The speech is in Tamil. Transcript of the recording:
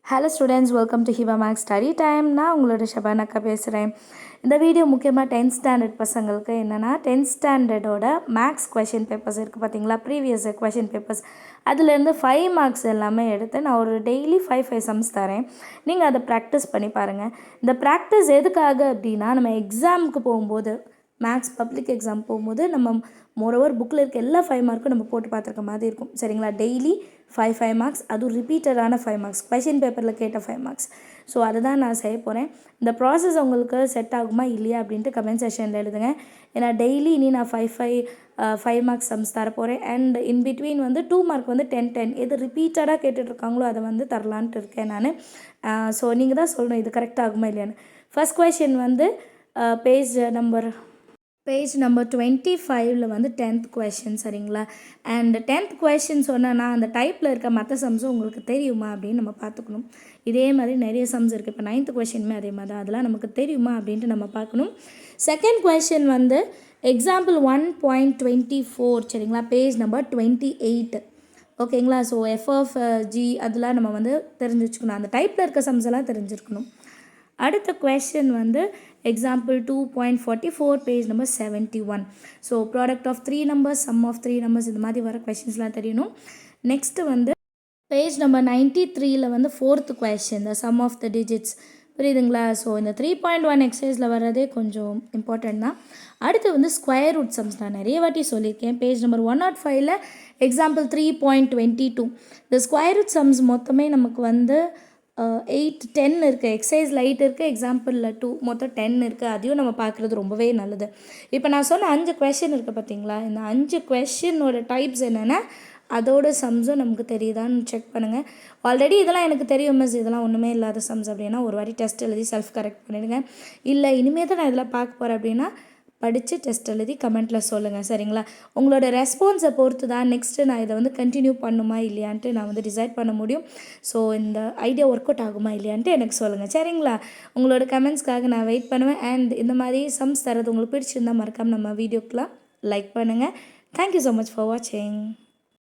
Hello students, welcome to Hiva Maths study time. நான் உங்களோட ஷபானாக்கா பேசுகிறேன். இந்த வீடியோ முக்கியமாக 10th ஸ்டாண்டர்ட் பசங்களுக்கு என்னென்னா, 10th ஸ்டாண்டர்டோட மேக்ஸ் கொஷின் பேப்பர்ஸ் இருக்குது பார்த்தீங்களா, ப்ரீவியஸ் கொஷின் பேப்பர்ஸ், அதுலேருந்து 5 மார்க்ஸ் எல்லாமே எடுத்து நான் ஒரு டெய்லி 5 சம்ஸ் தரேன். நீங்கள் அதை ப்ராக்டிஸ் பண்ணி பாருங்கள். இந்த ப்ராக்டிஸ் எதுக்காக அப்படின்னா, நம்ம எக்ஸாமுக்கு போகும்போது, மேக்ஸ் பப்ளிக் எக்ஸாம் போகும்போது நம்ம மோரோவர் புக்கில் இருக்க எல்லா 5 மார்க்கும் நம்ம போட்டு பார்த்துருக்க மாதிரி இருக்கும். சரிங்களா? டெய்லி 5 மார்க்ஸ், அதுவும் ரிப்பீட்டடான 5 மார்க்ஸ், கொஷின் பேப்பரில் கேட்ட 5 மார்க்ஸ். ஸோ அதை தான் நான் செய்ய போகிறேன். இந்த ப்ராசஸ் உங்களுக்கு செட் ஆகுமா இல்லையா அப்படின்ட்டு கமெண்ட் செஷனில் எழுதுங்க. ஏன்னா டெய்லி இனி நான் 5 மார்க்ஸ் சம்ஸ் தரப்போகிறேன். அண்ட் இன் பிட்வீன் 2 மார்க் 10 எது ரிப்பீட்டடாக கேட்டுட்ருக்காங்களோ அதை தரலான்ட்டு இருக்கேன் நான். ஸோ நீங்கள் தான் சொல்லணும் இது கரெக்ட் ஆகுமா இல்லையான்னு. First question page number 25 10th question. சரிங்களா? அண்ட் 10th கொஷின் சொன்னேன்னா அந்த டைப்பில் இருக்க மற்ற சம்ஸும் உங்களுக்கு தெரியுமா அப்படின்னு நம்ம பார்த்துக்கணும். இதே மாதிரி நிறைய சம்ஸ் இருக்குது. இப்போ 9th கொஷினுமே அதே மாதிரி தான். அதெல்லாம் நமக்கு தெரியுமா அப்படின்ட்டு நம்ம பார்க்கணும். Second question example 1.24. சரிங்களா? Page number 28. ஓகேங்களா? ஸோ FG அதெல்லாம் நம்ம தெரிஞ்சு வச்சுக்கணும். அந்த டைப்பில் இருக்க சம்ஸ் எல்லாம் தெரிஞ்சிருக்கணும். அடுத்த question example 2.44 page number 71. So product of 3 numbers, sum of 3 numbers, இது மாதிரி வர கொஷின்ஸ்லாம் தெரியணும். Next page number 93 4th question, the sum of the digits. புரியுதுங்களா? ஸோ இந்த 3.1 எக்ஸசைஸில் வர்றதே கொஞ்சம் இம்பார்ட்டன்ட் தான். அடுத்து ஸ்கொயர் ரூட் சம்ஸ் நான் நிறைய வாட்டி சொல்லியிருக்கேன். Page number 105 example 3.22. இந்த ஸ்கொயர் ரூட் சம்ஸ் மொத்தமே நமக்கு 8, 10 இருக்குது. எக்ஸசைஸில் 8 இருக்குது, எக்ஸாம்பிளில் 2, மொத்தம் 10 இருக்குது. அதையும் நம்ம பார்க்குறது ரொம்பவே நல்லது. இப்போ நான் சொன்ன 5 கொஷின் இருக்குது பார்த்தீங்களா, இந்த 5 கொஷினோட டைப்ஸ் என்னென்னா அதோட சம்ஸும் நமக்கு தெரியுதான்னு செக் பண்ணுங்கள். ஆல்ரெடி இதெல்லாம் எனக்கு தெரியும் மிஸ், இதெல்லாம் ஒன்றுமே இல்லாத சம்ஸ் அப்படின்னா ஒரு வாட்டி டெஸ்ட் எழுதி செல்ஃப் கரெக்ட் பண்ணிவிடுங்க. இல்லை இனிமேல் தான் நான் இதெல்லாம் பார்க்க போகிறேன் அப்படின்னா படித்து டெஸ்ட் எழுதி கமெண்ட்டில் சொல்லுங்கள். சரிங்களா? உங்களோட ரெஸ்பான்ஸை பொறுத்து தான் நெக்ஸ்ட்டு நான் இதை கண்டினியூ பண்ணுமா இல்லையான்ட்டு நான் டிசைட் பண்ண முடியும். ஸோ இந்த ஐடியா ஒர்க் அவுட் ஆகுமா இல்லையான்ட்டு எனக்கு சொல்லுங்கள். சரிங்களா? உங்களோட கமெண்ட்ஸ்க்காக நான் வெயிட் பண்ணுவேன். அண்ட் இந்த மாதிரி சம்ஸ் தரது உங்களுக்கு பிடிச்சிருந்தால் மறக்காமல் நம்ம வீடியோக்கெலாம் லைக் பண்ணுங்கள். தேங்க்யூ ஸோ மச் ஃபார் வாட்சிங்.